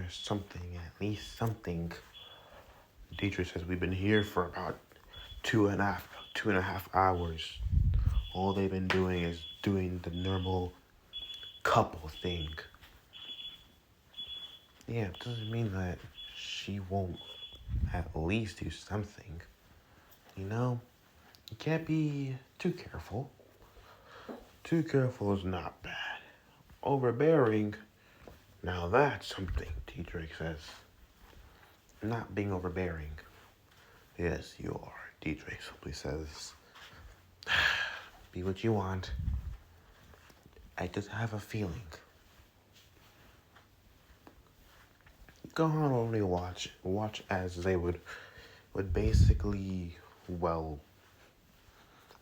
there's something, at least something. The teacher says we've been here for about 2.5 hours. All they've been doing is doing the normal couple thing. Yeah, it doesn't mean that she won't at least do something. You know? You can't be too careful. Too careful is not bad. Overbearing, now that's something, T. Drake says. Not being overbearing. Yes, you are, T. Drake simply says. Be what you want. I just have a feeling. Gohan only watch as they would basically, well,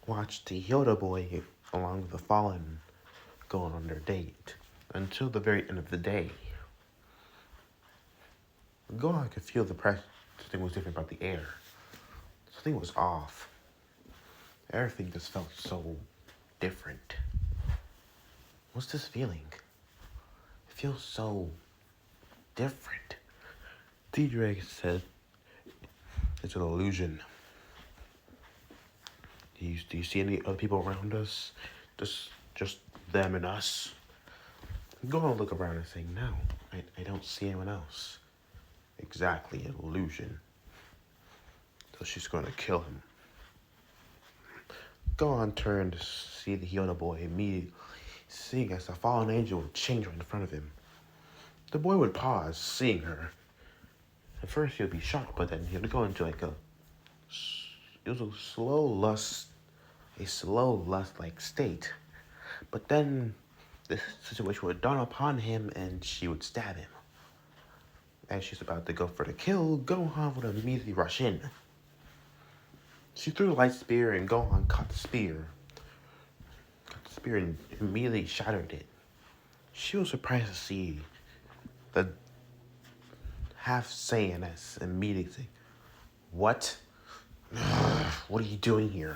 watch the Yoda boy along with the Fallen going on their date until the very end of the day. Gohan could feel the pressure. Something was different about the air. Something was off. Everything just felt so different. What's this feeling? It feels so different. T. Drake said it's an illusion. Do you see any other people around us? Just them and us? Go on, look around and say, no, I don't see anyone else. Exactly, an illusion. So she's going to kill him. Gohan turned to see the Hyuna boy immediately, seeing as the fallen angel would change right in front of him. The boy would pause, seeing her. At first he would be shocked, but then he would go into it was a slow lust-like state. But then this situation would dawn upon him and she would stab him. As she's about to go for the kill, Gohan would immediately rush in. She threw the light spear and Gohan caught the spear. And immediately shattered it. She was surprised to see the half Saiyan-esque immediately. What? What are you doing here?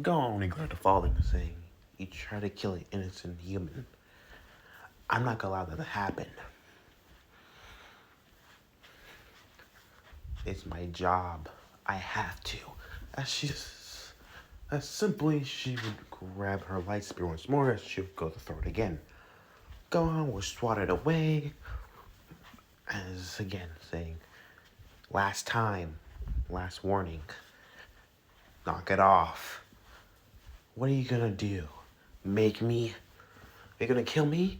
Gohan only glared at the Fallen, saying, you try to kill an innocent human. I'm not gonna allow that to happen. It's my job. I have to. As simply, she would grab her light spear once more as she would go to throw it again. Gohan was swatted away, as again saying, last time, last warning, knock it off. What are you gonna do? Make me? Are you gonna kill me?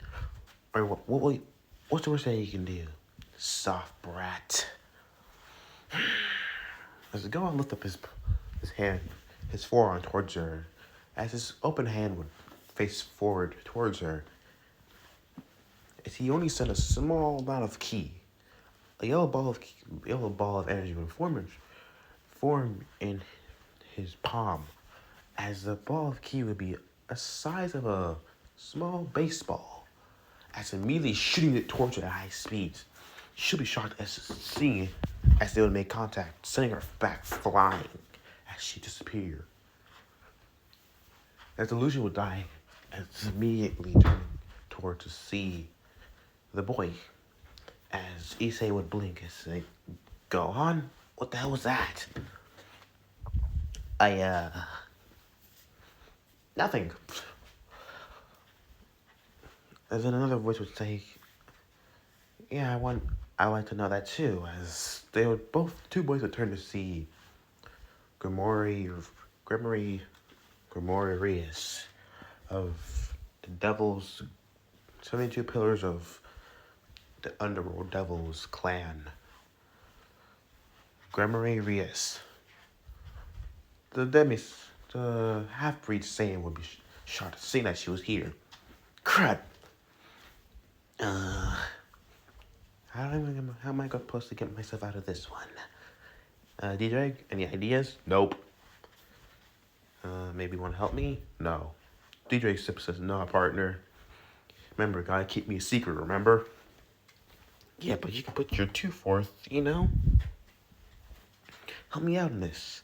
Or what's the worst thing you can do? Soft brat. As Gohan lifted up his hand, his forearm towards her, as his open hand would face forward towards her, as he only sent a small amount of ki. A yellow ball of energy would form in his palm, as the ball of ki would be a size of a small baseball, as immediately shooting it towards her at high speeds. She'll be shocked as seeing it as they would make contact, sending her back flying as she disappeared. As the illusion would die, as immediately turning towards to see the boy, as Issei would blink and say, Gohan, what the hell was that? Nothing. As then another voice would say, yeah, I'd like to know that too, as two boys would turn to see Grimoire Rias of the Devil's 72 Pillars of the Underworld Devils clan. Grimoire Rias. The half-breed Saiyan would be shocked seeing that she was here. Crap! How am I supposed to get myself out of this one? DJ, any ideas? Nope. Maybe you want to help me? No. DJ Sip says, no, partner. Remember, gotta keep me a secret, remember? Yeah, but you can put your 2 forth, you know? Help me out in this.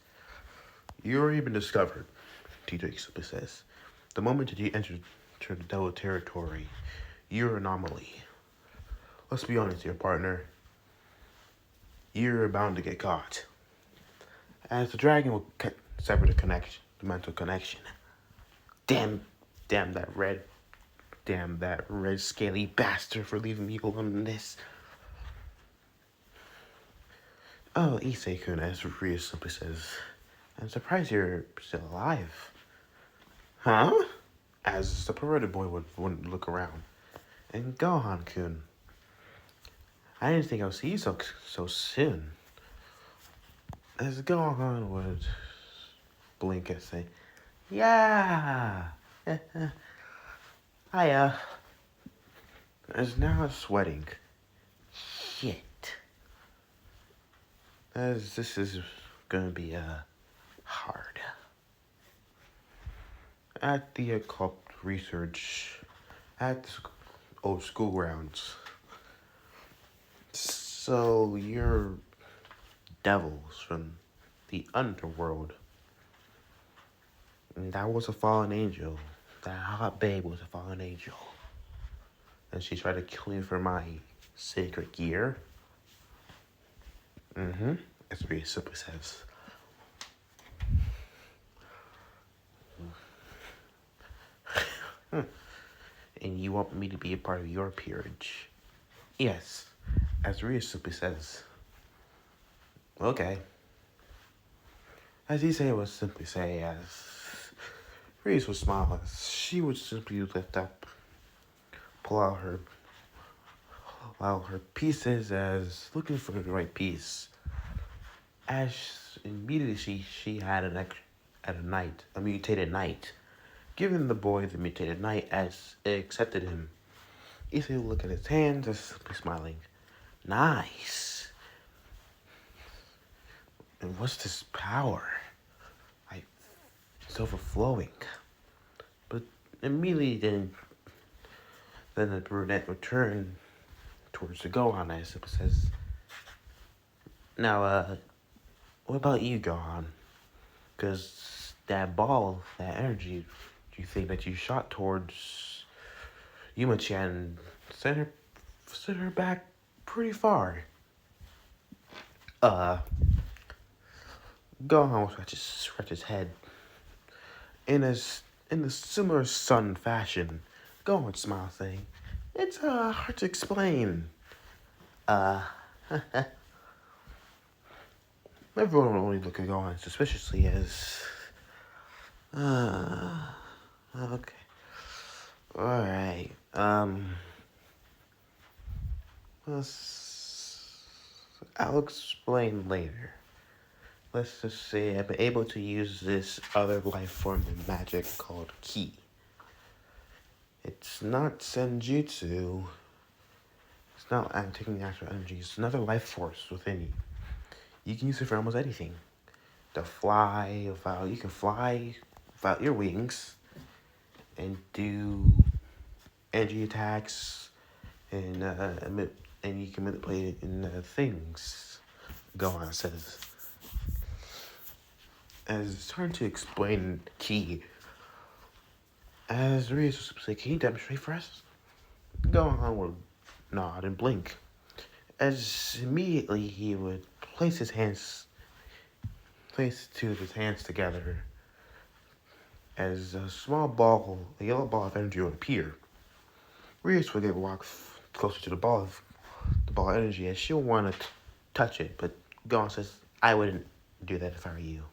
You've already been discovered, DJ Sip says. The moment that you enter the Devil territory, you're an anomaly. Let's be honest here, partner. You're bound to get caught. As the dragon will sever the connection, the mental connection. Damn, damn that red scaly bastard for leaving me alone in this. Oh, Issei-kun, as Ryu simply says, I'm surprised you're still alive. Huh? As the perverted boy wouldn't look around. And Gohan-kun, I didn't think I would see you so soon. As Gohan would blink and say, yeah. I, is now sweating. Shit. As this is gonna be, hard. At the occult research at the old school grounds. So you're devils from the underworld. And that was a fallen angel. That hot babe was a fallen angel. And she tried to kill me for my sacred gear. That's what he simply says. And you want me to be a part of your peerage? Yes, as Rhea simply says. Okay. As Issei would simply say, as Rhea would smile, as she would simply lift up, pull out her pieces, as looking for the right piece. As immediately she had a mutated knight. Giving the boy the mutated knight as it accepted him. Issei would look at his hands as simply smiling. Nice. And what's this power? It's overflowing. But immediately then the brunette would turn towards the Gohan as it says, now, what about you, Gohan? Because that ball, that energy, do you think that you shot towards Yuma-chan sent her back pretty far? Gohan will scratch his head. In the similar son fashion, Gohan smiled, saying, it's hard to explain. Everyone will only look at Gohan suspiciously as, okay. Alright, I'll explain later. Let's just say I'm able to use this other life form in magic called Ki. It's not Senjutsu. It's not I'm taking the actual energy. It's another life force within you. You can use it for almost anything. You can fly without your wings and do energy attacks and you can manipulate it in things. Gohan says. As it's hard to explain Ki, as Ryu was like, can you demonstrate for us? Gohan would nod and blink. As immediately he would place his two of his hands together. As a yellow ball of energy would appear. Ryu would walk closer to the ball of energy, as she'll want to touch it, but Gohan says, I wouldn't do that if I were you.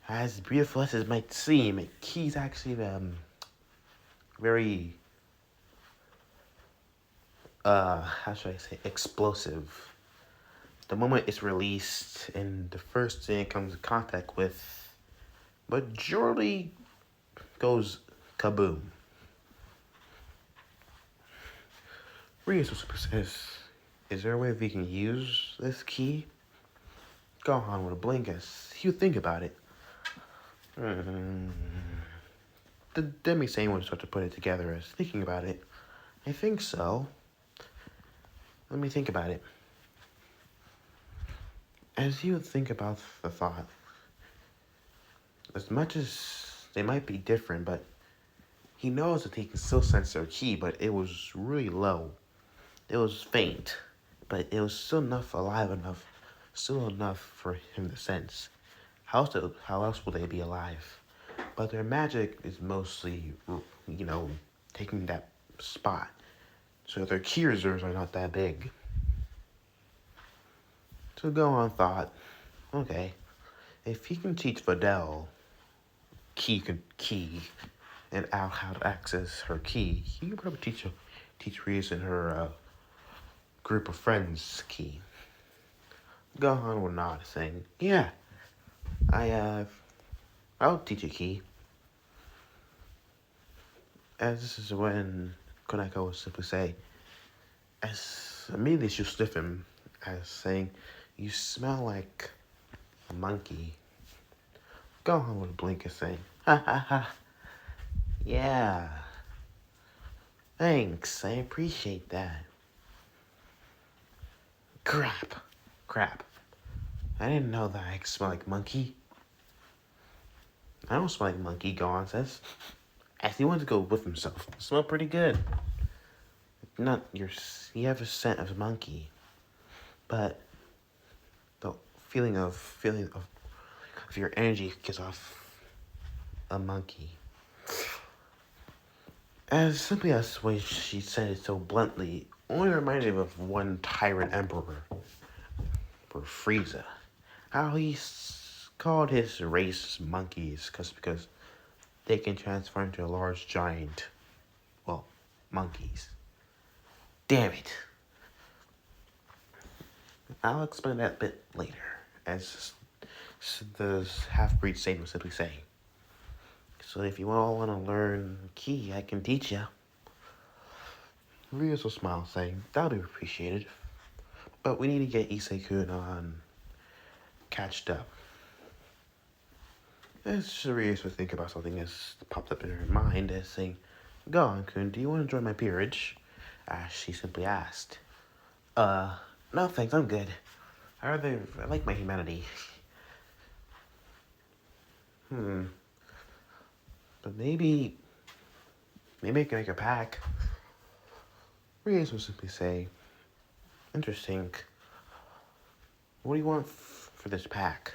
As beautiful as it might seem, Ki's actually very how should I say, explosive. The moment it's released and the first thing it comes in contact with, majority goes kaboom. Ryu says, is there a way we can use this Ki? Gohan with a blink as he would think about it. The Demi-Sane would start to put it together as thinking about it. I think so. Let me think about it. As he would think about the thought, as much as they might be different, but he knows that he can still sense their Ki, but it was really low. It was faint, but it was still enough, alive enough, still enough for him to sense. How else would they be alive? But their magic is mostly, taking that spot. So their key reserves are not that big. So Gohan thought, okay, if he can teach Videl key and out how to access her key, he can probably teach Rias and her group of friends key. Gohan would nod, saying, "Yeah, I'll teach you key." As this is when Koneko would simply say, as immediately she'll sniff him, as saying, "You smell like a monkey." Gohan would blink and say, "Ha ha ha, yeah, thanks, I appreciate that." Crap. I didn't know that I smell like monkey. I don't smell like monkey, Gohan says. As he wants to go with himself. Smell pretty good. Not you have a scent of monkey, but the feeling of your energy gives off a monkey. As simply as the way she said it so bluntly, only reminded me of one tyrant emperor, for Frieza. How he called his race monkeys because they can transform into a large giant, well, monkeys. Damn it. I'll explain that a bit later, as the half-breed statement simply say. So if you all want to learn Ki, I can teach you. Ryu's will smile, saying, "That'll be appreciated. But we need to get Issei-kun on catched up." As Ryus would think about something as popped up in her mind, as saying, "Gohan-kun, do you want to join my peerage?" As she simply asked. No thanks, I'm good. I like my humanity. But maybe I can make a pack. Ryus would simply say, "Interesting. What do you want for this pack?"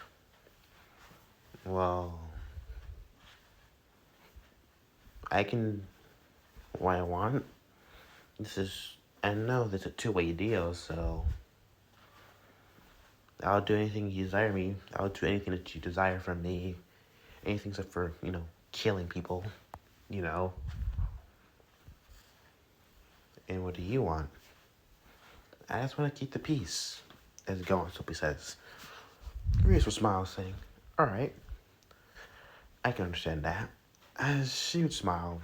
Well, I can what I want. I know this is a two-way deal, so I'll do anything you desire me. I'll do anything that you desire from me. Anything except for, killing people, you know. And what do you want? I just want to keep the peace, as Gohan simply says. Rios would smile, saying, "Alright, I can understand that." As she would smile,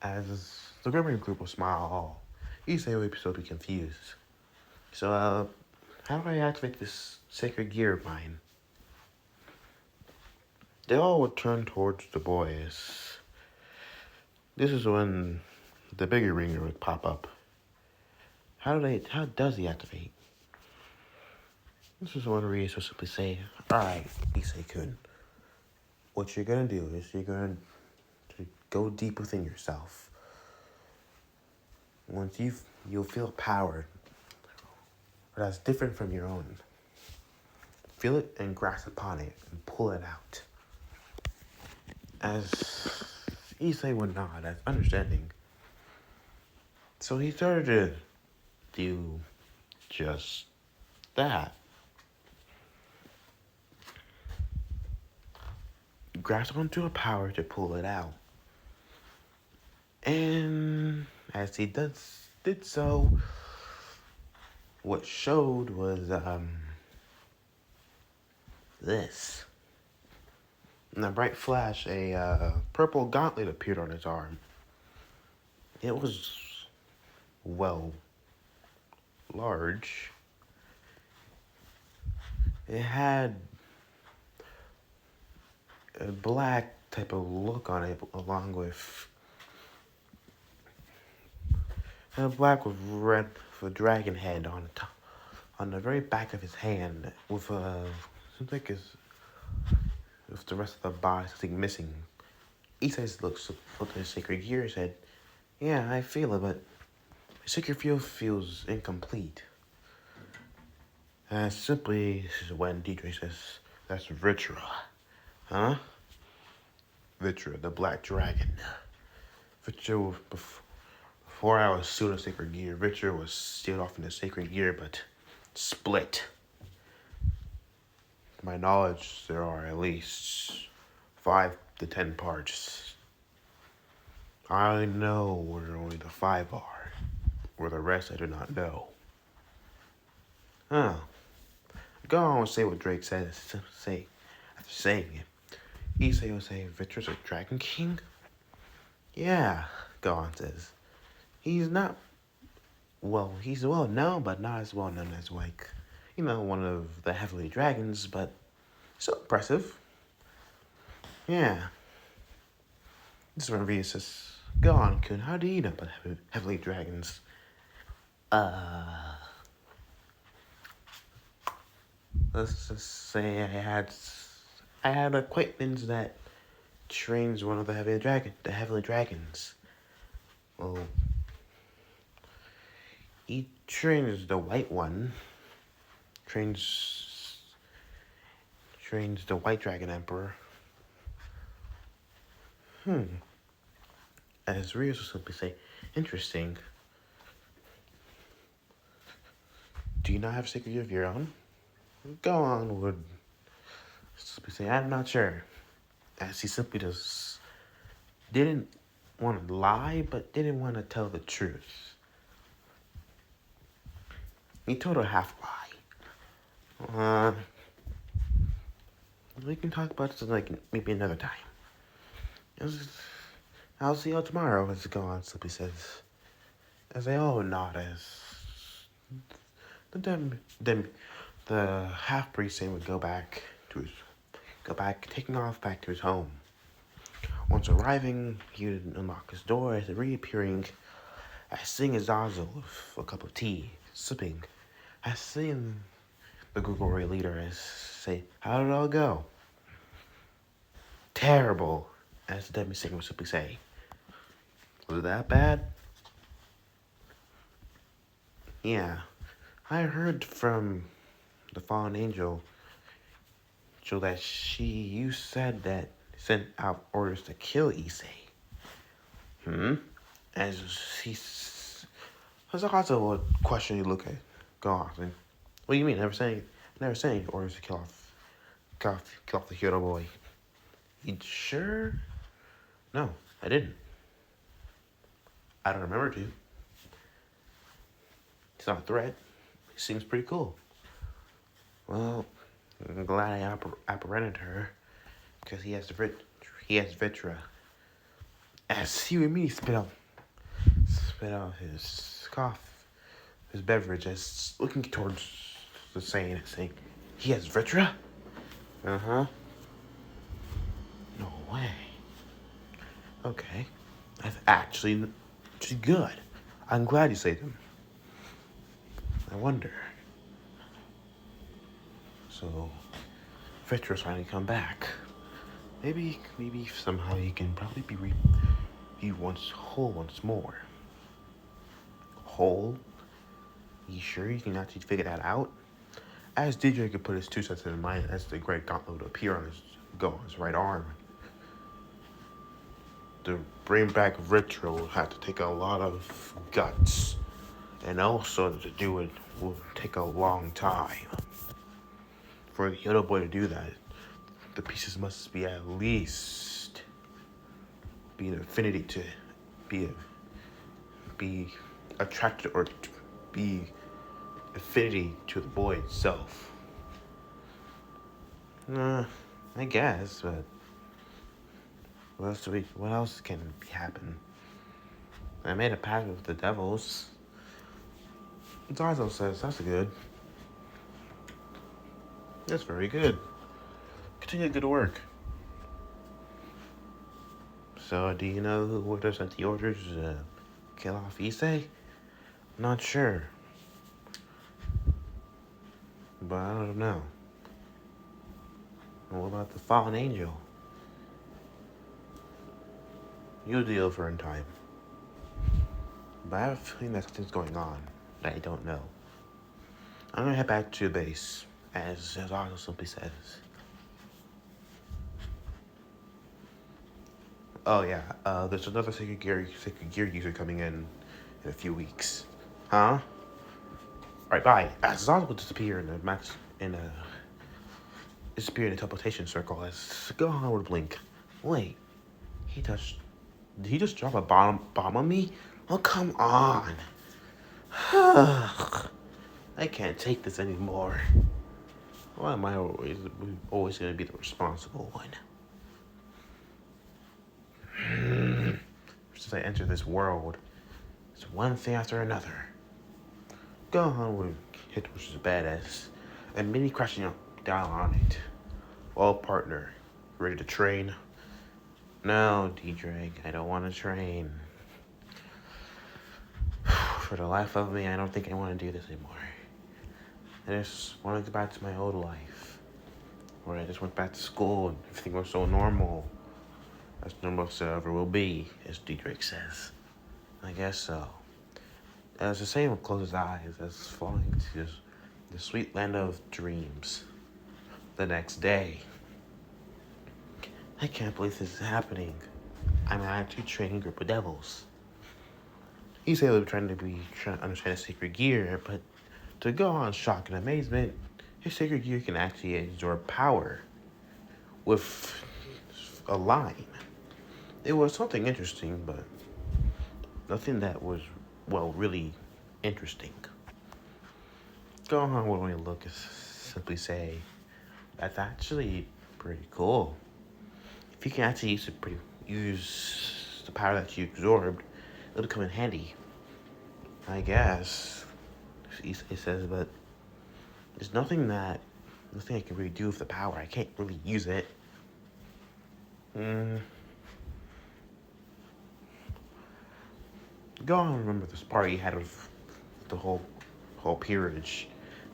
as the Grimmer group would smile, Issei would still be confused. So, how do I activate this sacred gear of mine? They all would turn towards the boys. This is when the bigger ringer would pop up. How does he activate? This is when Rios would simply say, "Alright, Issei-kun, what you're gonna do is you're gonna go deep within yourself. Once you'll feel power that's different from your own. Feel it and grasp upon it and pull it out." As Issei would nod as understanding. So he started to do just that. Grasp onto a power to pull it out. And as he did so, what showed was this. In a bright flash, a purple gauntlet appeared on his arm. It was, well, large. It had a black type of look on it, along with a black with red, with a dragon head on the very back of his hand, with seems like with the rest of the body something missing. Issei looked at his sacred gear and said, "Yeah, I feel it, but The secret field feels incomplete. Simply, this is when DJ says, that's Vitra. Huh? Vitra, the Black Dragon. Vitra, before I was sealed in Sacred Gear, Vitra was sealed off in the Sacred Gear, but split. To my knowledge, there are at least 5 to 10 parts. I know where only the 5 are. Where the rest I do not know. Huh. Go on and say what Drake says. Say after saying it. Issei will say Vitra's a Dragon King? Yeah, Gohan says. He's not he's well known, but not as well known as one of the Heavenly Dragons, but so impressive. Yeah. This is when Via says, Gohan-kun, how do you know about Heavenly Dragons? Let's just say I had an acquaintance that trains one of the Heavenly Dragons. Well, he trains the white one. Trains the White Dragon Emperor. As Rios will simply say, interesting. Do you not have a secret view of your own? Gohan would simply say, I'm not sure. As he simply just didn't want to lie, but didn't want to tell the truth. He told a half lie. We can talk about this maybe another time. I'll see you tomorrow, as Gohan simply says. As they all nod as then the half-breed Saiyan would go back, taking off back to his home. Once arriving, he would unlock his door as reappearing, seeing his Zazu with a cup of tea, sipping, seeing the Google Ray leader as say, how did it all go? Terrible, as the Demi Singh would simply say. Was it that bad? Yeah. I heard from the fallen angel so that you said that sent out orders to kill Issei. As there's also a question you look at. Go off. What do you mean? Never saying orders to kill off the hero boy. You sure? No, I didn't. I don't remember to. He's not a threat. He seems pretty cool. Well, I'm glad I apprehended her, because he has Vitra. As he would immediately spit out his beverage, as looking towards the saying, he has Vitra? Uh-huh. No way. Okay. That's actually good. I'm glad you say them. I wonder. So, Vitra's finally come back. Maybe somehow he can probably be whole once more. Whole? You sure you can actually figure that out? As DJ could put his 2 cents in mind, as the great gauntlet would appear on his right arm. To bring back Vitra will have to take a lot of guts. And also to do it will take a long time. For the little boy to do that, the pieces must be at least be an affinity to be attracted or be affinity to the boy itself. I guess, but what else can happen? I made a pact with the devils. Zazo says, that's good. That's very good. Continue good work. So, do you know who would have sent the orders to kill off Issei? Not sure. But I don't know. What about the fallen angel? You'll deal for in time. but I have a feeling that something's going on that I don't know. I'm gonna head back to the base, as Otto simply says. Oh yeah, there's another sacred gear user coming in a few weeks. Huh? Alright, bye. As Otto will disappear in a match in a disappear in a teleportation circle as Gohan would blink. Wait, he touched. Did he just drop a bomb on me? Oh come on! I can't take this anymore. Why am I always going to be the responsible one? Since I entered this world, it's one thing after another. Gohan would hit towards his badass, and Minnie crashing down on it. Well, partner, ready to train? No, D-Drake, I don't want to train. For the life of me, I don't think I want to do this anymore. I just want to go back to my old life, where I just went back to school and everything was so normal. As normal as it ever will be, as D-Drake says. I guess so. As the same would close his eyes as falling to the sweet land of dreams. The next day. I can't believe this is happening. I'm actually training a group of devils. He said they were trying to understand his sacred gear, but to Gohan's shock and amazement, his sacred gear can actually absorb power with a line. It was something interesting, but nothing that was, well, really interesting. Gohan would only look and simply say, that's actually pretty cool. If you can actually use the power that you absorbed, it'll come in handy. I guess, he says, but there's nothing I can really do with the power. I can't really use it. Gohan remember this party he had of the whole peerage.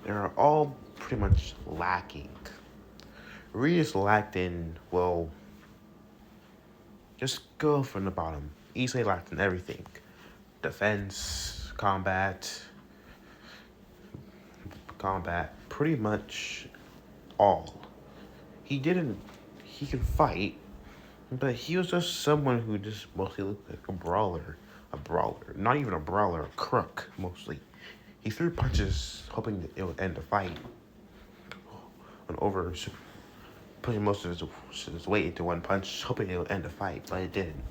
They're all pretty much lacking. Rios lacked in, well, just go from the bottom. Easily lacked in everything. Defense, combat, pretty much all. He could fight, but he was just someone who just mostly looked like a brawler, not even a brawler, a crook, mostly. He threw punches hoping that it would end the fight, and putting most of his weight into one punch, hoping it would end the fight, but it didn't.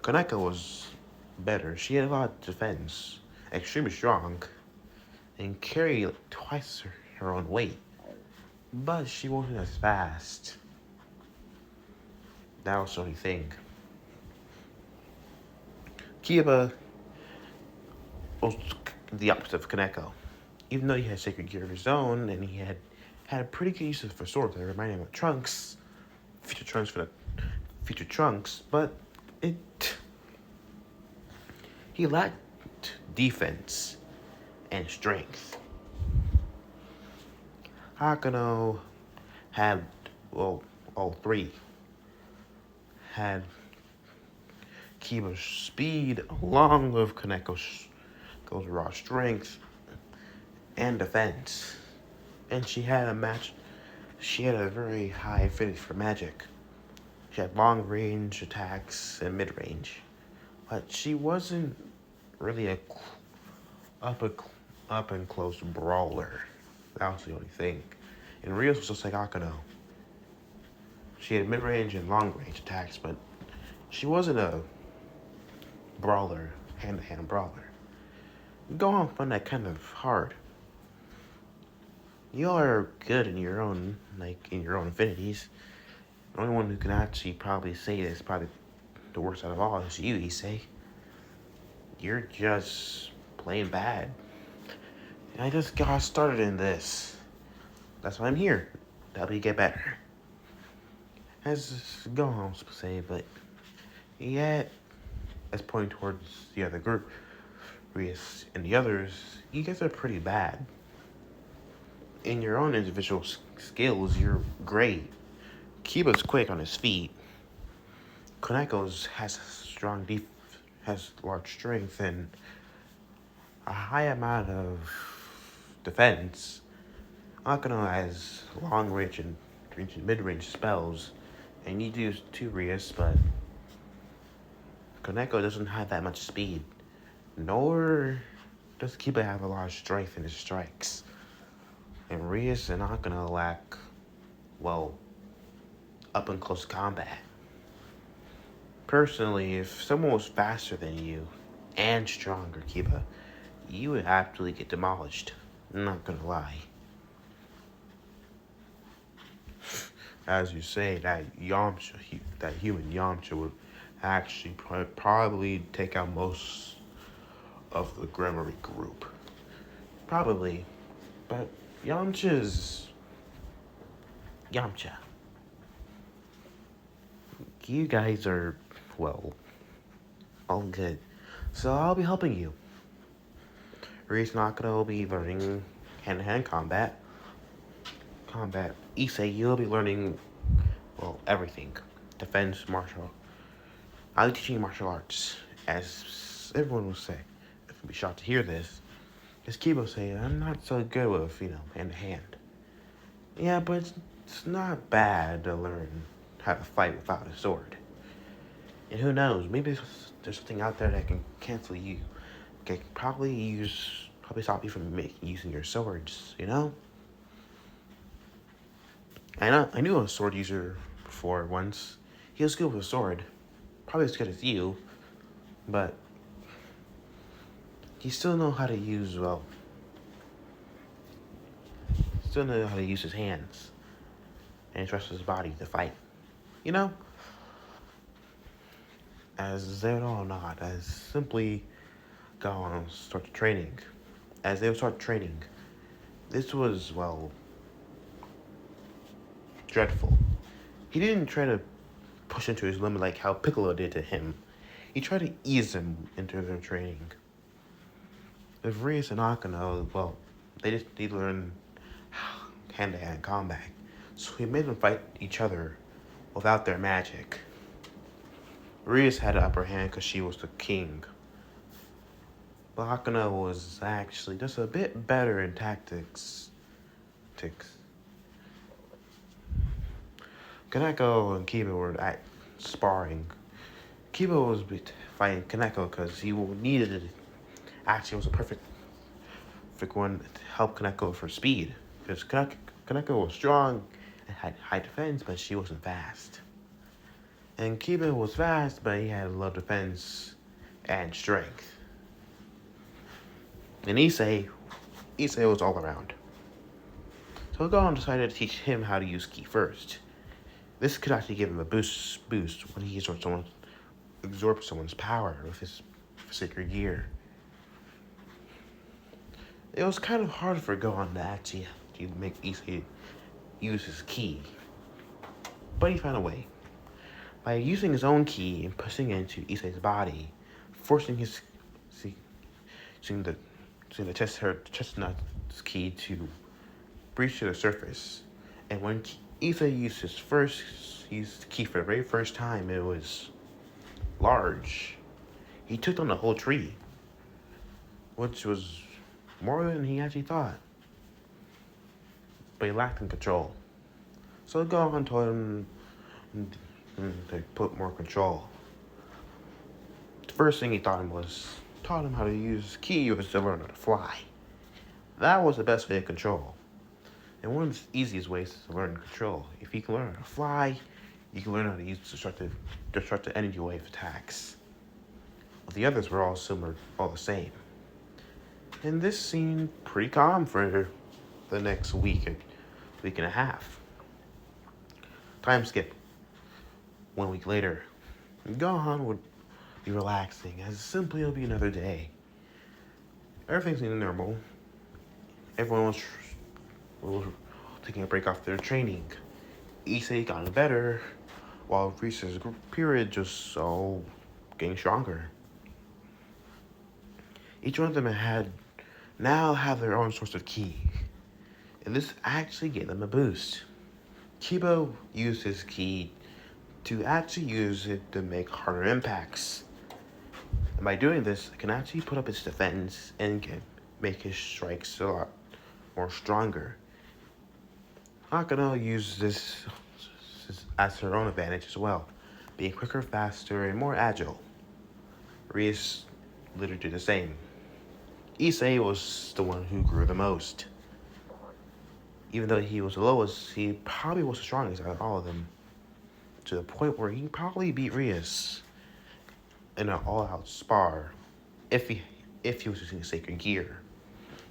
Kaneko was better. She had a lot of defense, extremely strong, and carried like twice her own weight. But she wasn't as fast. That was the only thing. Kiba was the opposite of Kaneko. Even though he had sacred gear of his own, and he had a pretty good use for swords that reminded him of Trunks, future Trunks, but he lacked defense and strength. Hakuno had, well, all three. Had Kiba's speed along with Kaneko's raw strength and defense. And she had a very high affinity for magic. She had long range attacks and mid range. But she wasn't really a up and close brawler. That was the only thing. And Rios was just like Akuno. She had mid range and long range attacks, but she wasn't a brawler, hand to hand brawler. Gohan found that kind of hard. You all are good in your own affinities. The only one who can actually probably say this, probably the worst out of all, is you, Issei. You're just plain bad. And I just got started in this. That's why I'm here. To help you get better. As Gohan was to say, but yet, as pointing towards the other group, Rios and the others, you guys are pretty bad. In your own individual skills, you're great. Kiba's quick on his feet. Kaneko's has large strength, and a high amount of defense. Akano has long range and mid-range spells, and you do two Rias, but Koneko doesn't have that much speed, nor does Kiba have a lot of strength in his strikes. And Rias and Akano lack, well, up and close combat. Personally, if someone was faster than you and stronger, Kiba, you would absolutely get demolished. I'm not gonna lie. As you say, that human Yamcha would actually probably take out most of the Gremory group. Probably. But Yamcha's Yamcha. You guys are, well, all good. So I'll be helping you. Reese Nakata will be learning hand-to-hand combat. Issei, you'll be learning, well, everything. Defense, martial. I'll be teaching martial arts. As everyone will say. If you'll be shocked to hear this. As Kibo say, I'm not so good with, hand-to-hand. Yeah, but it's not bad to learn how to fight without a sword. And who knows, maybe there's something out there that can cancel you. Can probably stop you from using your swords, you know? I knew a sword user before once. He was good with a sword. Probably as good as you. But he still know how to use, still know how to use his hands. And trust his body to fight. You know? As they would all nod, as simply go on and start training. As they would start training, this was, dreadful. He didn't try to push into his limit like how Piccolo did to him. He tried to ease him into their training. With Rias and Akano, they learn hand-to-hand combat. So he made them fight each other without their magic. Rias had the upper hand because she was the king. But Akano was actually just a bit better in tactics. Kaneko and Kiba were sparring. Kiba was fighting Kaneko because he needed it. Actually, it was a perfect one to help Kaneko for speed. Because Kaneko was strong and had high defense, but she wasn't fast. And Kiba was fast, but he had low defense and strength. And Issei was all around. So Gohan decided to teach him how to use Ki first. This could actually give him a boost when he absorbs someone's power with his sacred gear. It was kind of hard for Gohan to actually make Issei use his Ki. But he found a way. By using his own Ki and pushing it into Issei's body, forcing the chestnut's Ki to breach to the surface. And when Issei used his Ki for the very first time, it was large. He took on the whole tree, which was more than he actually thought. But he lacked in control. So Gohan told him to put more control. The first thing he taught him how to use Ki was to learn how to fly. That was the best way to control. And one of the easiest ways to learn control. If you can learn how to fly, you can learn how to use destructive energy wave attacks. Well, the others were all similar, all the same. And this seemed pretty calm for the next week and a half. Time skip. 1 week later, Gohan would be relaxing, as simply it'll be another day. Everything's normal. Everyone was taking a break off their training. Issei got better, while Reese's period just all getting stronger. Each one of them now have their own source of Ki, and this actually gave them a boost. Kibo used his Ki to actually use it to make harder impacts. And by doing this, it can actually put up its defense and can make his strikes a lot more stronger. Hakano uses this as her own advantage as well, being quicker, faster, and more agile. Rias literally did the same. Issei was the one who grew the most. Even though he was the lowest, he probably was the strongest out of all of them, to the point where he probably beat Rias in an all-out spar if he was using sacred gear.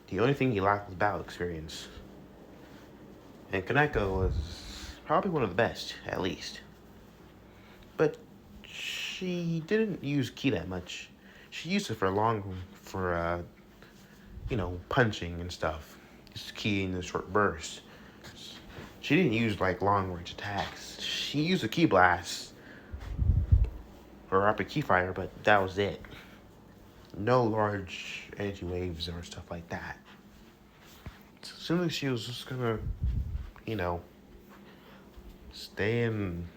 The only thing he lacked was battle experience. And Kaneko was probably one of the best, at least. But she didn't use ki that much. She used it for punching and stuff. Just ki in the short bursts. She didn't use like long range attacks. She used a ki blast or rapid ki fire, but that was it. No large energy waves or stuff like that. So as soon as she was just gonna, stay in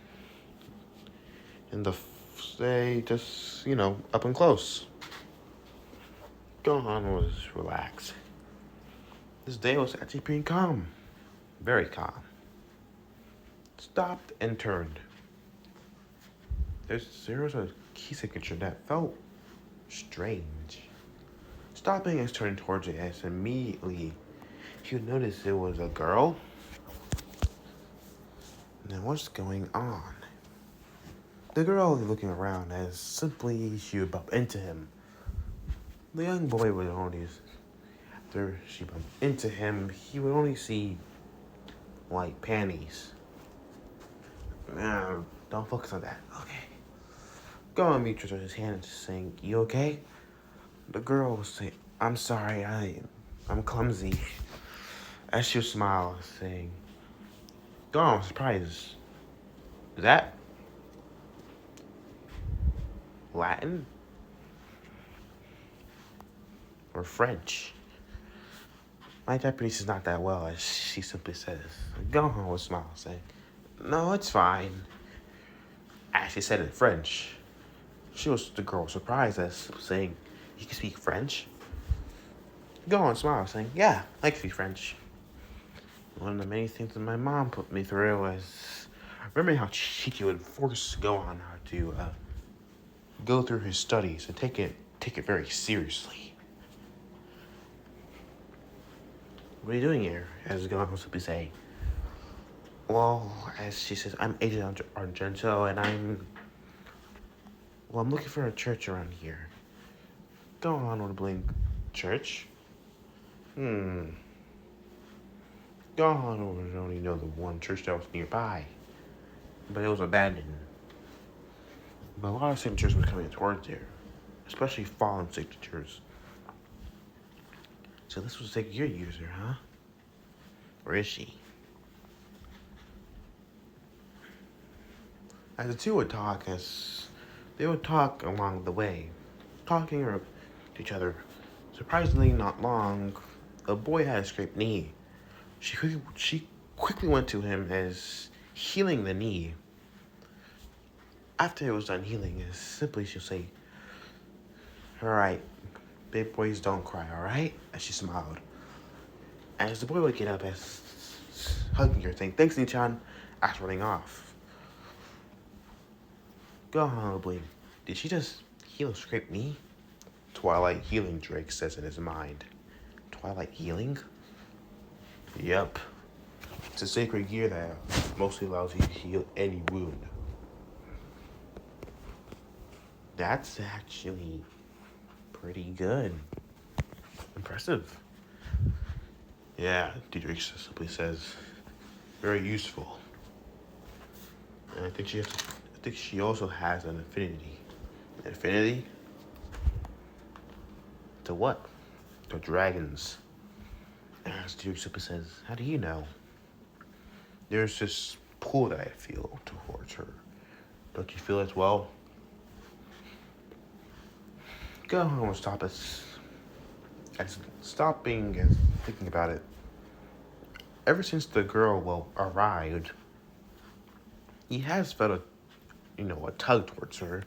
the stay just up and close. Gohan was relaxed. This day was actually pretty calm, very calm. Stopped and turned. There was a key signature that felt strange. Stopping and turning towards it, as immediately he would notice it was a girl. Now what's going on? The girl was looking around as simply she would bump into him. The young boy would only, after she bumped into him, he would only see white panties. Don't focus on that. Okay. Gohan reached her his hand, saying, "You okay?" The girl was saying, "I'm sorry, I'm clumsy." As she would smile, saying, Gohan was surprised. Is that Latin or French? My Japanese is not that well, as she simply says. Gohan would smile, saying, "No, it's fine." As she said in French, the girl was surprised, as saying, "You can speak French?" Gohan smiled, saying, "Yeah, I can speak French." One of the many things that my mom put me through was, remember how Shiki would force Gohan to go through his studies and take it very seriously. "What are you doing here?" as Gohan was simply saying. Well, as she says, "I'm Agent Argento, and I'm looking for a church around here." Gohan would blink. "Church? Gohan would only know the one church that was nearby, but it was abandoned. But a lot of signatures were coming towards there, especially fallen signatures. So this was a gear user, huh? Where is she? As the two would talk, along the way, talking to each other. Surprisingly, not long, a boy had a scraped knee. She quickly went to him, as healing the knee. After it was done healing, she'll say, "All right, big boys don't cry, all right?" As she smiled. As the boy would get up, as hugging her, saying, "Thanks, Nichan," as running off. Gohan would blink. Did she just heal a scraped knee? Twilight healing, Drake says in his mind. Twilight healing? Yep. It's a sacred gear that mostly allows you to heal any wound. That's actually pretty good. Impressive. Yeah, Diedrich simply says, very useful. And I think she also has an affinity. Affinity? To what? To dragons. As Diedrich simply says, how do you know? There's this pull that I feel towards her. Don't you feel as well? Gohan will stop as stopping and thinking about it. Ever since the girl arrived, he has felt a tug towards her.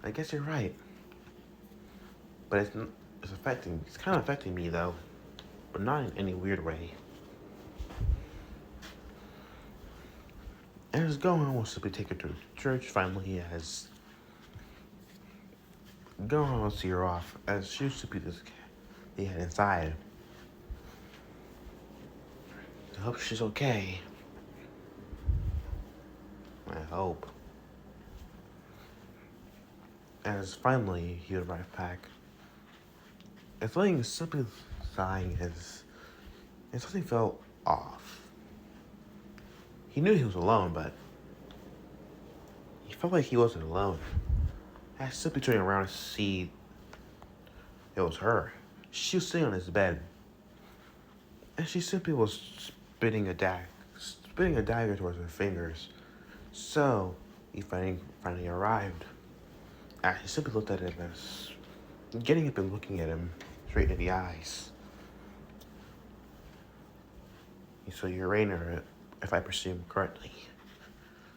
I guess you're right. But it's kind of affecting me though. But not in any weird way. As Gohan wants to be taken to church, finally, as Gohan wants to see her off, as she used to be this cat they had inside. I hope she's okay. I hope. As finally he arrived back, and feeling simply sighing as something felt off. He knew he was alone, but he felt like he wasn't alone. As simply turning around to see it was her. She was sitting on his bed, and she simply was spitting a dagger towards her fingers. So he finally arrived. As he simply looked at him as getting up and looking at him straight in the eyes. So you're Rainer, if I presume correctly.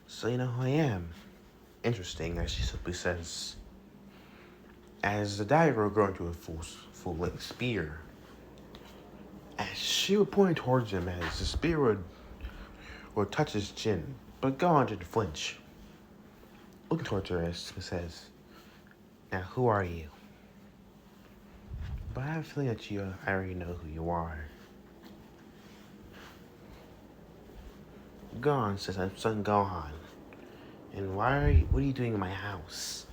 So you know who I am. Interesting, as she simply says. As the dagger would grow into a full-length spear, as she would point towards him as the spear would touch his chin, but Gohan didn't flinch. Looking towards her as he says, "Now who are you?" But I have a feeling that I already know who you are. Gohan says, "I'm Son Gohan. And what are you doing in my house?"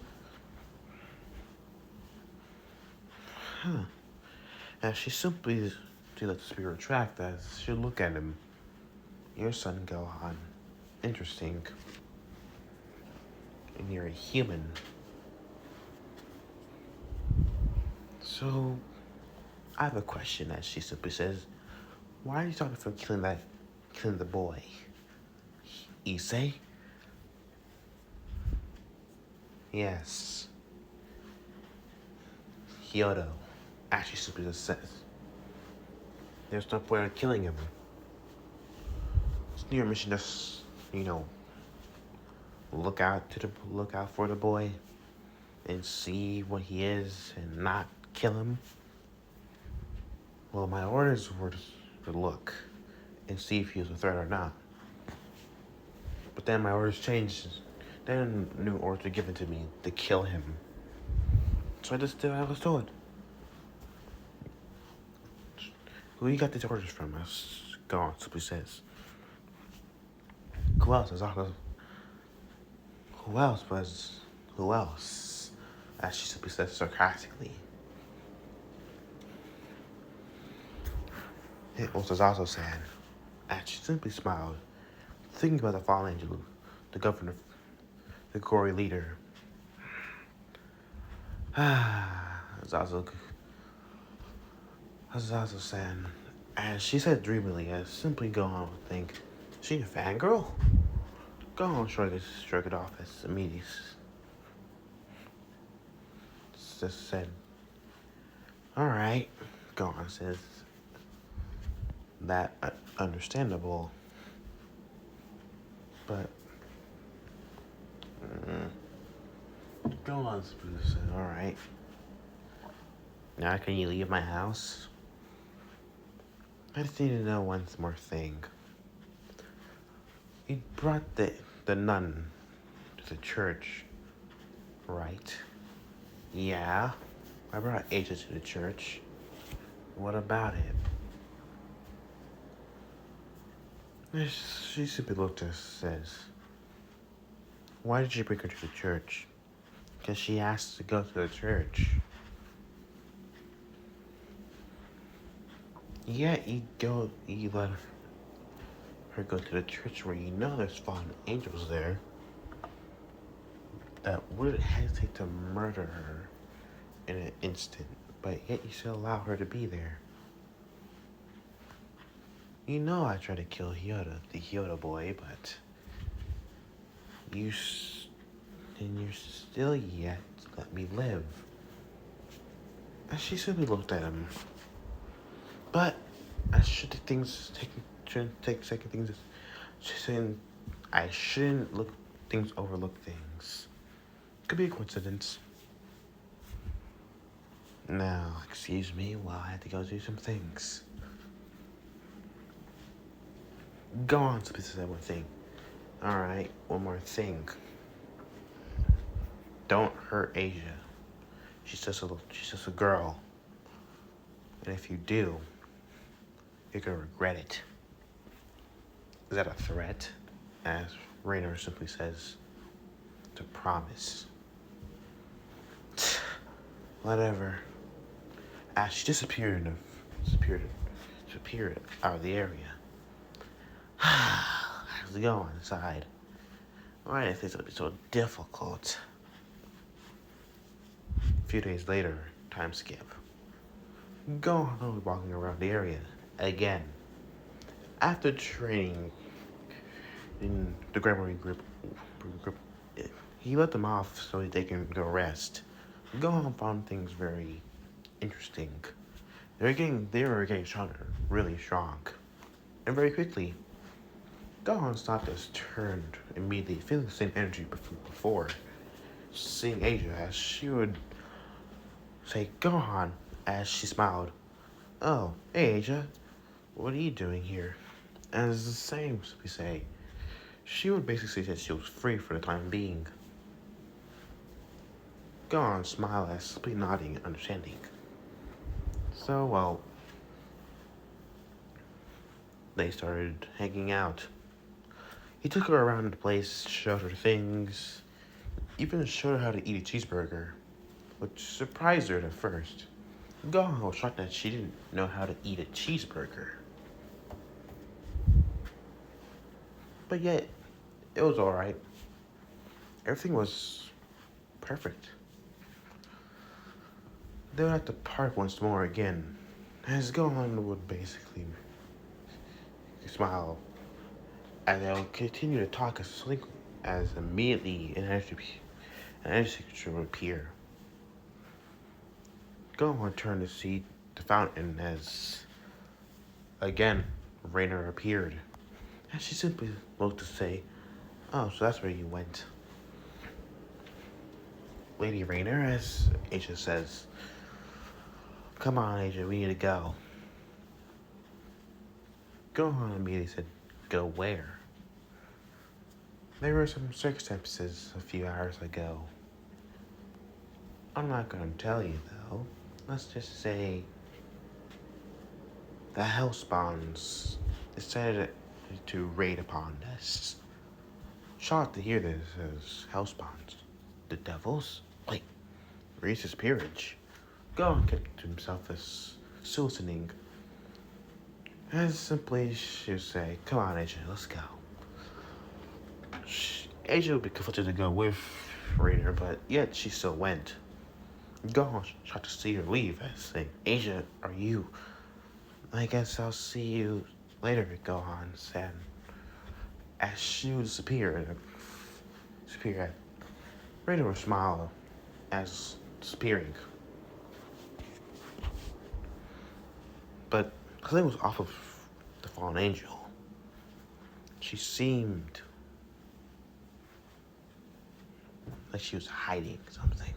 Huh. As she simply let the spear retract as she look at him. "Your Son Gohan. Interesting. And you're a human. So, I have a question," as she simply says. "Why are you talking from killing the boy? Issei?" "Yes. Hyodo," as she simply just says. "There's no point in killing him. It's your mission just, look out for the boy and see what he is and not kill him." "Well, my orders were to look and see if he was a threat or not. But then my orders changed. Then new orders were given to me to kill him. So I just did what I was told." "Who you got these orders from?" as Gohan simply says. Who else? Who else? As she simply says sarcastically. It was also sad. As she simply smiled, thinking about the fallen angel, the governor, the gory leader. It's also sad. As she said dreamily, as simply Gohan would think, "She a fangirl?" Gohan shrug it off as immediate. Just said, "Alright," Gohan says. "That understandable. But Gohan said, alright. Now can you leave my house? I just need to know one more thing. You brought the nun to the church, right?" "Yeah, I brought Asia to the church. What about it?" She simply looked at us and says, "Why did you bring her to the church?" "Because she asked to go to the church." "Yeah, you let her go to the church where you know there's fallen angels there that would hesitate to murder her in an instant, but yet you still allow her to be there. You know I tried to kill the Hyodo boy, but you're still yet let me live." And she simply looked at him. But I should take second things. She's saying I shouldn't overlook things. Could be a coincidence. Now, excuse me while I have to go do some things. Go on, to say one thing. Alright, one more thing. Don't hurt Asia. She's just a girl. And if you do, you're gonna regret it. Is that a threat? As Rainer simply says, to promise. Whatever. As she disappeared out of the area. How's it going inside? Why did things be so difficult? A few days later, time skip. Gohan walking around the area again. After training in the grammar group, he let them off so they can go rest. Gohan found things very interesting. They were getting stronger, really strong. And very quickly, Gohan's thought just turned immediately, feeling the same energy before. Seeing Asia as she would say Gohan as she smiled. Oh, hey Asia, what are you doing here? As the same as we say, she would basically say that she was free for the time being. Gohan smiled as simply nodding and understanding. So, well, they started hanging out. He took her around the place, showed her things, even showed her how to eat a cheeseburger, which surprised her at first. Gohan was shocked that she didn't know how to eat a cheeseburger. But yet, it was alright. Everything was perfect. They were at the park once more again, as Gohan would basically smile, and they'll continue to talk as immediately an energy signature would appear. Gohan turned to see the fountain as, again, Rainer appeared. And she simply looked to say, oh, so that's where you went. Lady Rainer, as Asia says, come on, Asia, we need to go. Gohan immediately said, go where? There were some circumstances a few hours ago. I'm not going to tell you, though. Let's just say the hell spawns decided to raid upon us. Shocked to hear this as hell spawns. The devils? Wait, Reese's peerage. Gohan kept to himself as soliciting. As simply she would say, come on, Asia, let's go. Asia would be conflicted to go with Rainer, but yet she still went. Gohan tried to see her leave as saying, Asia, are you? I guess I'll see you later, Gohan said. As she would disappear, Rainer would smile as disappearing. But Clay was off of the fallen angel. She seemed like she was hiding something.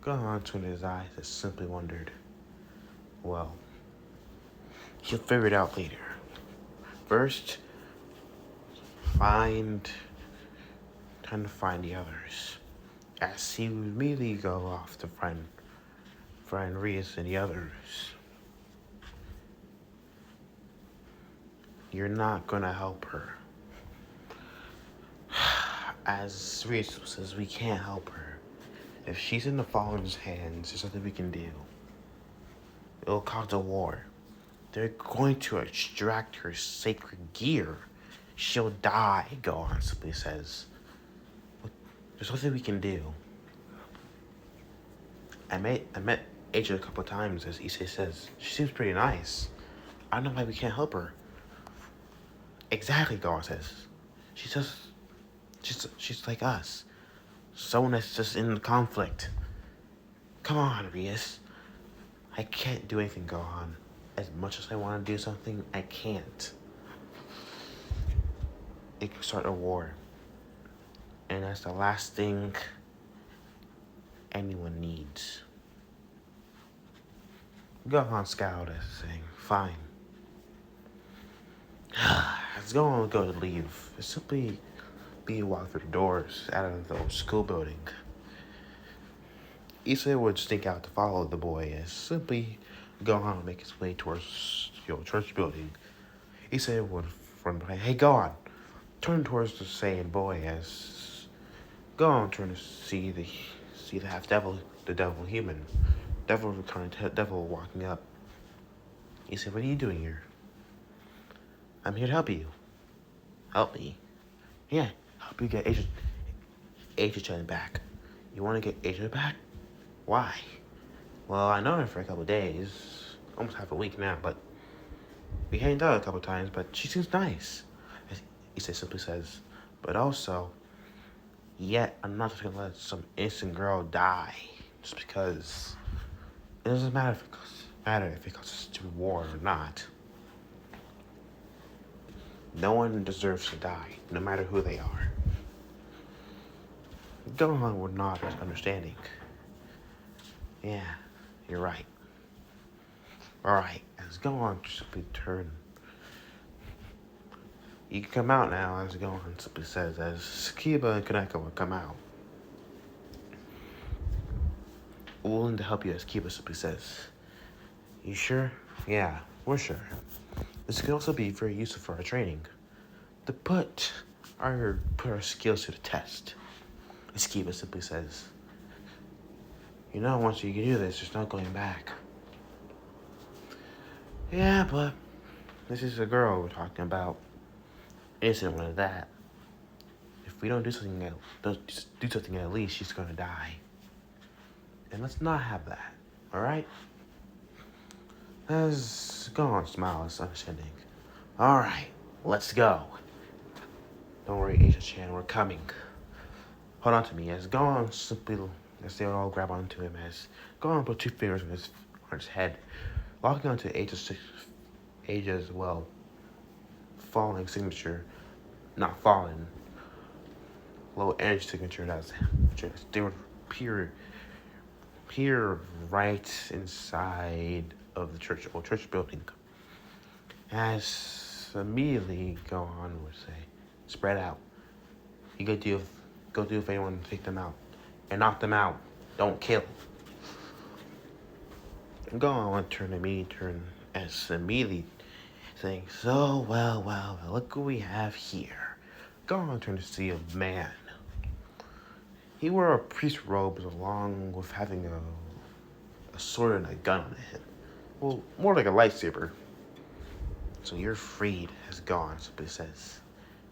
Gohan turned his eyes and simply wondered, well, he'll figure it out later. First, trying to find the others. As he would immediately go off to find Rias and the others. You're not gonna help her. As Rias says, we can't help her. If she's in the Fallen's hands, there's nothing we can do. It'll cause a war. They're going to extract her sacred gear. She'll die, Gohan simply says. There's nothing we can do. I met Asia a couple of times, as Issei says. She seems pretty nice. I don't know why we can't help her. Exactly, Gohan says. She's like us. Someone that's just in the conflict. Come on, Rias. I can't do anything, Gohan. As much as I want to do something, I can't. It could start a war. And that's the last thing anyone needs. Gohan scowled as saying, fine. As Gohan would go to leave, it simply be walk through the doors out of the school building. Issa would sneak out to follow the boy as simply Gohan would make his way towards the old church building. Issa would run by, hey Gohan, turn towards the Saiyan boy as Gohan turned to see the half devil, the devil human. Devil walking up. He said, what are you doing here? I'm here to help you. Help me? Yeah, help you get Asia back. You want to get Asia back? Why? Well, I know her for a couple of days, almost half a week now, but we hanged out a couple of times, but she seems nice. He simply says, but also, yet I'm not just gonna let some innocent girl die just because it doesn't matter if it causes to war or not. No one deserves to die, no matter who they are. Gohan would nod his understanding. Yeah, you're right. Alright, as Gohan simply turned. You can come out now, as Gohan simply says, as Kiba and Kaneko will come out. Willing to help you, as Kiba simply says. You sure? Yeah, we're sure. This could also be very useful for our training. To put our skills to the test. As Kiba simply says. You know, once you do this, there's no going back. Yeah, but this is a girl we're talking about. Innocent one of that. If we don't do something at least, she's gonna die. And let's not have that, alright? As Gohan smiles, understanding. Alright, let's go. Don't worry, Asia-chan, we're coming. Hold on to me, as Gohan simply, as they all grab onto him, as Gohan put 2 fingers on his head, locking onto Asia's, well, falling signature, not fallen, low energy signature, that's just, they would appear right inside of the old church building. As immediately Gohan would say, spread out. You go do if anyone take them out. And knock them out. Don't kill. Gohan would turn as immediately saying, so well, look what we have here. Gohan turned to see a man. He wore a priest's robes along with having a sword and a gun on him. Well, more like a lightsaber. So you're freed, as Gohan simply says.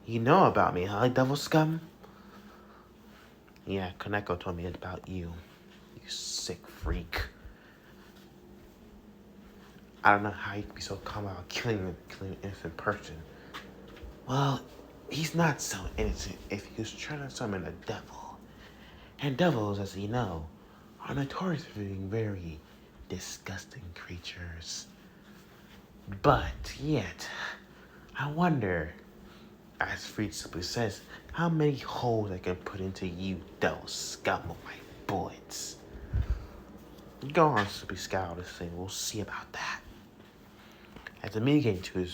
You know about me, huh, devil scum? Yeah, Kaneko told me about you. You sick freak. I don't know how you can be so calm about killing an innocent person. Well, he's not so innocent if he was trying to summon a devil. And devils, as you know, are notorious for being very disgusting creatures. But yet, I wonder, as Freed simply says, how many holes I can put into you, devil scum of my bullets. Gohan simply scowled and said, we'll see about that. As immediately getting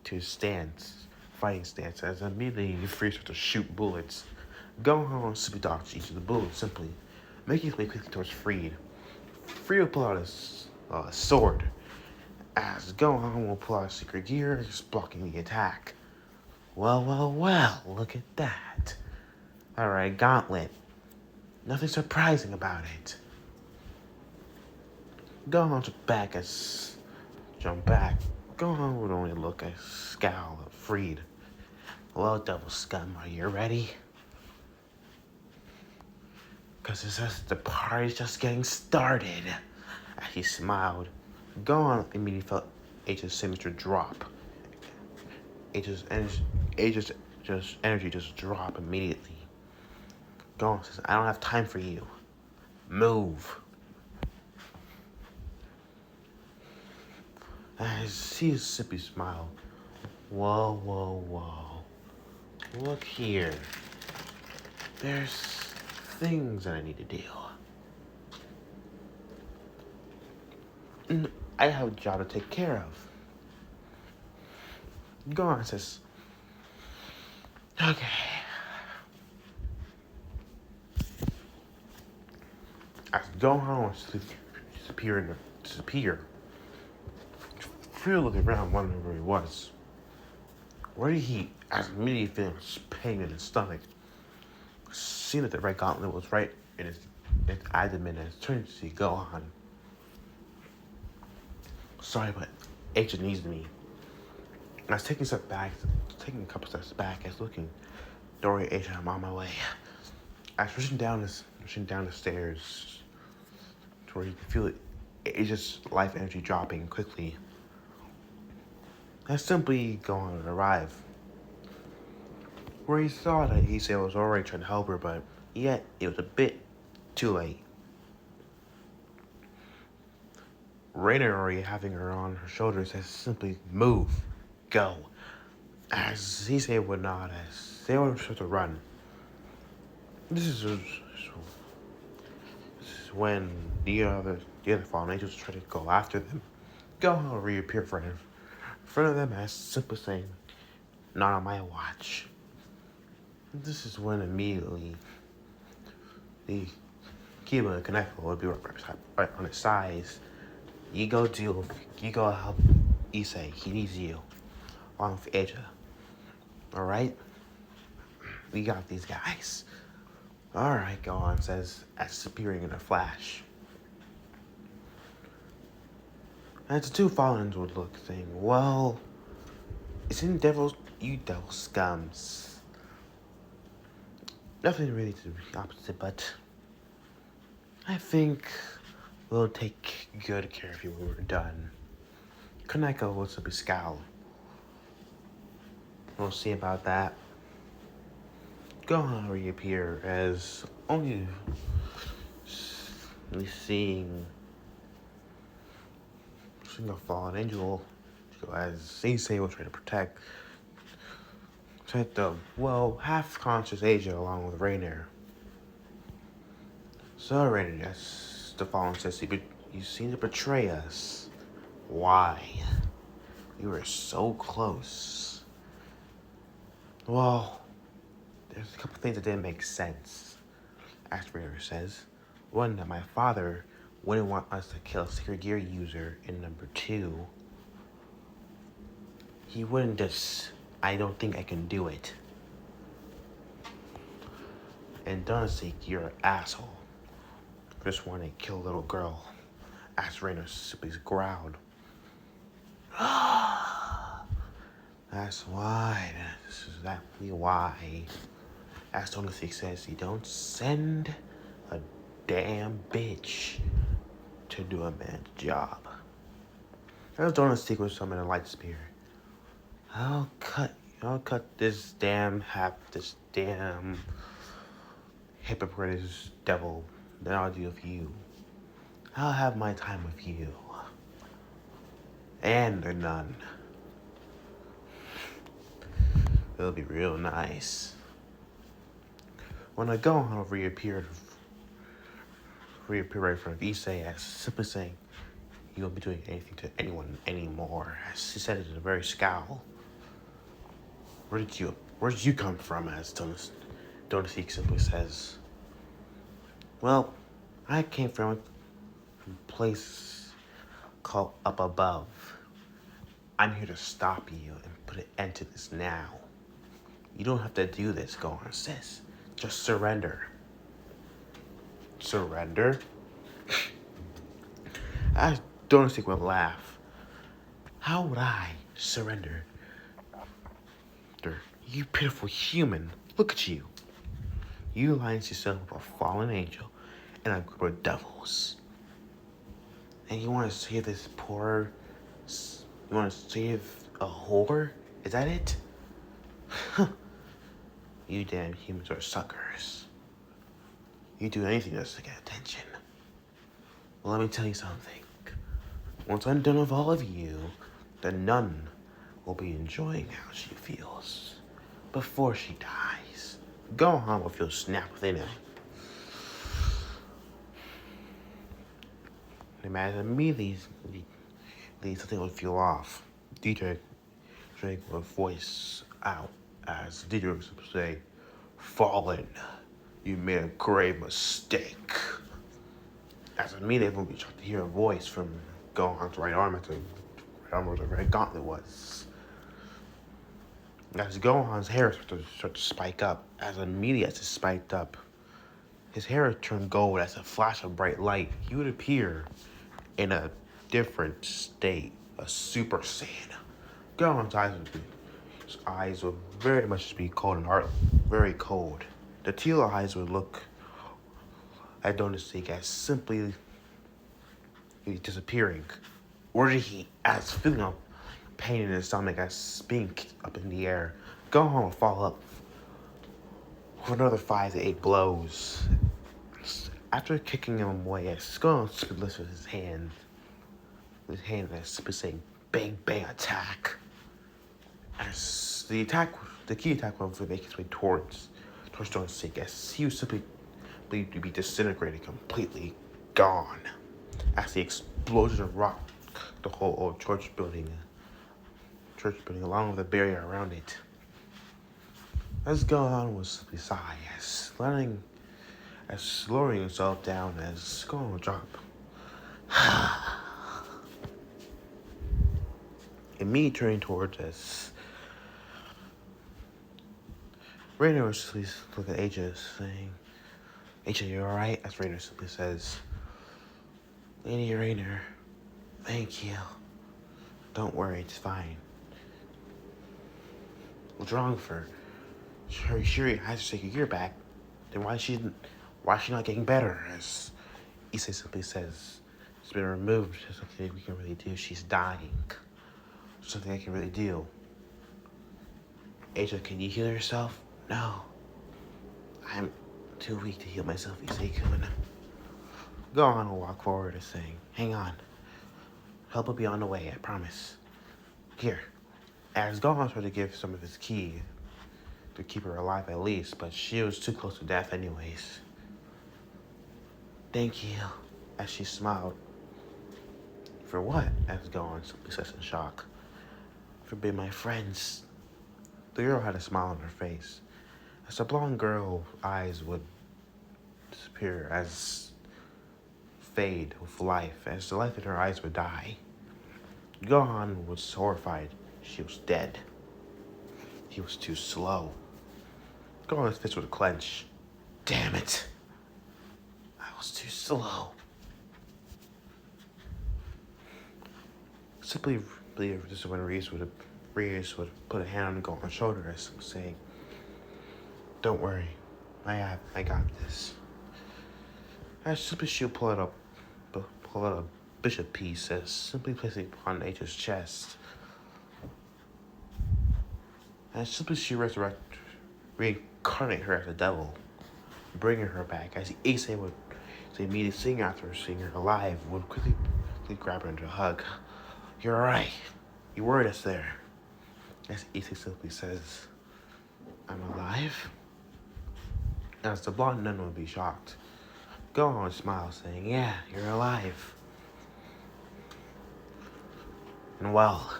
to his stance, fighting stance, as immediately Freed started to shoot bullets, Gohan simply dodged each of the bullets, simply making his way quickly towards Freed. Freed will pull out his sword, as Gohan will pull out his secret gear, just blocking the attack. Well, look at that. Alright, Gauntlet. Nothing surprising about it. Gohan jumped back. Gohan would only look at scowl at Freed. Well, devil scum, are you ready? Cause it says the party's just getting started. As he smiled, Gohan immediately felt H's signature drop. H's energy just drop immediately. Gohan says, I don't have time for you. Move. I see his sippy smile. Whoa. Look here. There's things that I need to do. I have a job to take care of. Gohan says, okay. As Gohan wants to disappear, Fear looked around wondering where he was. Where did he, as immediately feeling pain in his stomach, seeing that the red gauntlet was right in his abdomen and turned to see Gohan. Sorry, but Agent needs me. I was taking a couple steps back as looking. Dory, Agent, I'm on my way. I was rushing down the stairs to where you can feel Agent's life energy dropping quickly. I simply Gohan arrive. Where he saw that he said was already trying to help her, but yet it was a bit too late. Rainer, already having her on her shoulders, has simply move, go. As Zisei would nod as they were supposed to run. This is when the other fallen angels try to go after them. Gohan will reappear in front of them as simply saying, "Not on my watch." This is when immediately the Kiba and Kaneko would be right on his sides. You go help Issei. He needs you. Along with Eja. Alright? We got these guys. Alright, Gohan says, as appearing in a flash. As the two Fallens would look, saying, well, it's in you devil scums. Nothing really to the opposite, but I think we'll take good care of you when we're done. Kaneko will simply scowl. We'll see about that. Gohan reappear as only seeing a fallen angel as Sensei was trying to protect the half-conscious Asia along with Rainer. So Rainer, yes, the fallen says you seem to betray us. Why? You were so close. Well, there's a couple things that didn't make sense, as Rainer says. One, that my father wouldn't want us to kill a secret gear user, and number two, he wouldn't just, I don't think I can do it. And Donasek, you're an asshole. Just want to kill a little girl. As Rainer simply growled. That's why, this is exactly why. As Donasek says, you don't send a damn bitch to do a man's job. As Donasek was summoning a light spear. I'll cut this damn hypocrite devil. Then I'll deal with you. I'll have my time with you. And the nun. It'll be real nice. When I Gohan reappeared right in front of Issei as simply saying, you won't be doing anything to anyone anymore. As he said it in a very scowl. Where did you come from? As Donasek simply says. Well, I came from a place called Up Above. I'm here to stop you and put an end to this now. You don't have to do this, Gohan says. Just surrender. Surrender? As Donasek would laugh. How would I surrender? You pitiful human. Look at you. You alliance yourself with a fallen angel and a group of devils. And you want to save this poor... You want to save a whore? Is that it? You damn humans are suckers. You do anything just to get attention. Well, let me tell you something. Once I'm done with all of you, the nun will be enjoying how she feels before she dies. Gohan will feel snap within him. Imagine immediately something would feel off. DJ would voice out as DJ would say, "Fallen, you made a grave mistake." As immediately we start to hear a voice from Gohan's right arm where the red gauntlet was. As Gohan's hair started to spike up, as immediately as it spiked up, his hair turned gold as a flash of bright light. He would appear in a different state, a Super Saiyan. Gohan's eyes would very much be cold and hard, very cold. The teal eyes would look at Donasig as simply disappearing. Or did he, as feeling of pain in his stomach, as being kicked up in the air, Gohan would fall up for another 5 to 8 blows. After kicking him away, as Gohan lifted his hand as saying, "Bang bang attack." As the key attack would make its way towards Donasig, as he was simply believed to be disintegrated, completely gone. As the explosion rocked the whole old church building along with the barrier around it. As Gohan was simply sigh, as slowing himself down as Gohan would drop. And me turning towards us, Rainer was simply looking at Asia saying, "Asia, you alright?" As Rainer simply says, "Lady Rainer, thank you. Don't worry, it's fine." What's wrong with her? Shuri has to take a year back. Then why is she not getting better? As Issei simply says, it's been removed. There's something we can really do. She's dying. There's something I can really do. Asia, can you heal yourself? No. I'm too weak to heal myself, Issei-kun. Gohan will walk forward and saying, "Hang on. Help will be on the way, I promise. Here." As Gohan tried to give some of his ki to keep her alive at least, but she was too close to death anyways. "Thank you," as she smiled. "For what?" asked Gohan, simply says in shock. "For being my friends." The girl had a smile on her face. As the blonde girl's eyes would disappear, as fade with life, as the life in her eyes would die. Gohan was horrified. She was dead. He was too slow. Gohan's fist would clench. Damn it. I was too slow. Simply, this is when Reese would put a hand on Gohan's shoulder as saying, "Don't worry. I got this." As simply she'll pull out a bishop piece as simply placing it upon H's chest. As simply she reincarnate her as a devil, bringing her back. As Issei would immediately seeing after her, seeing her alive, would quickly grab her into a hug. "You're right. You worried us there." As Issei simply says, "I'm alive?" As the blonde nun would be shocked. Gohan would smile, saying, "Yeah, you're alive. And well."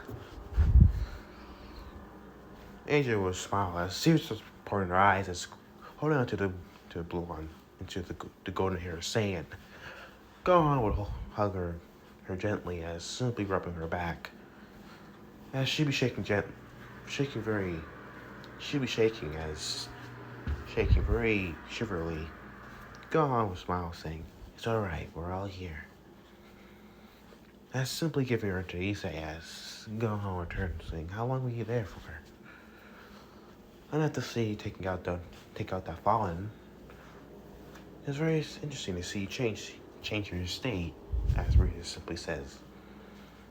Asia would smile as tears was pouring in her eyes as holding on to the blue one, into the golden hair Saiyan. Gohan would hug her gently as simply rubbing her back. As she'd be shaking very shiverly. Gohan would smile, saying, "It's alright, we're all here." As simply giving her to Issei as Gohan returned, saying, "How long were you there for?" Enough to see take out that fallen. It's very interesting to see you change your state, as Rita simply says.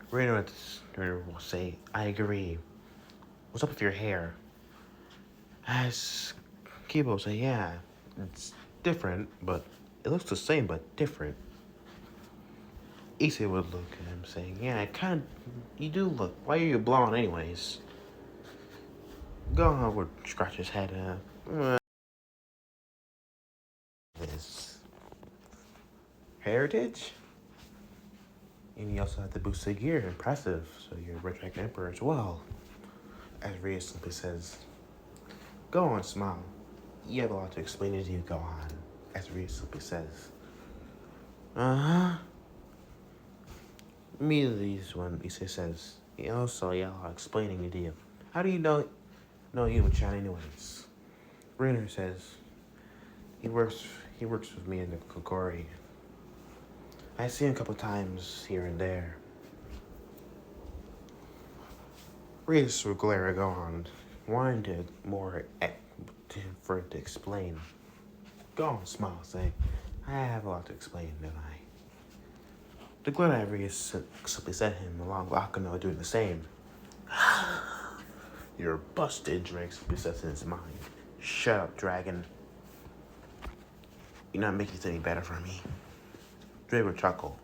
Rita will say, "I agree. What's up with your hair?" As Kibo will say, "Yeah, it's different, but it looks the same, but different." Issei would look at him saying, "Yeah, you do look. Why are you blonde anyways?" Gohan would scratch his head his heritage? And you also have to boost the gear. Impressive. So you're a Red Dragon Emperor as well. As Rhea simply says, "Go on, smile. You have a lot to explain to you, Gohan." As Rhea simply says. Uh-huh. Immediately this one, Issei says, "Also, yeah, I'll explaining to you. How do you know Yuma-chan anyways?" Rainer says, He works with me in the Kokori. I see him a couple times here and there." Reese would glare at Gohan, wanting for it to explain. Gohan smiled, saying, "I have a lot to explain, don't I?" The glare at Reese simply set him, along with Akano doing the same. "You're busted," Drake simply says in his mind. "Shut up, dragon. You're not making this any better for me." Drake would chuckle.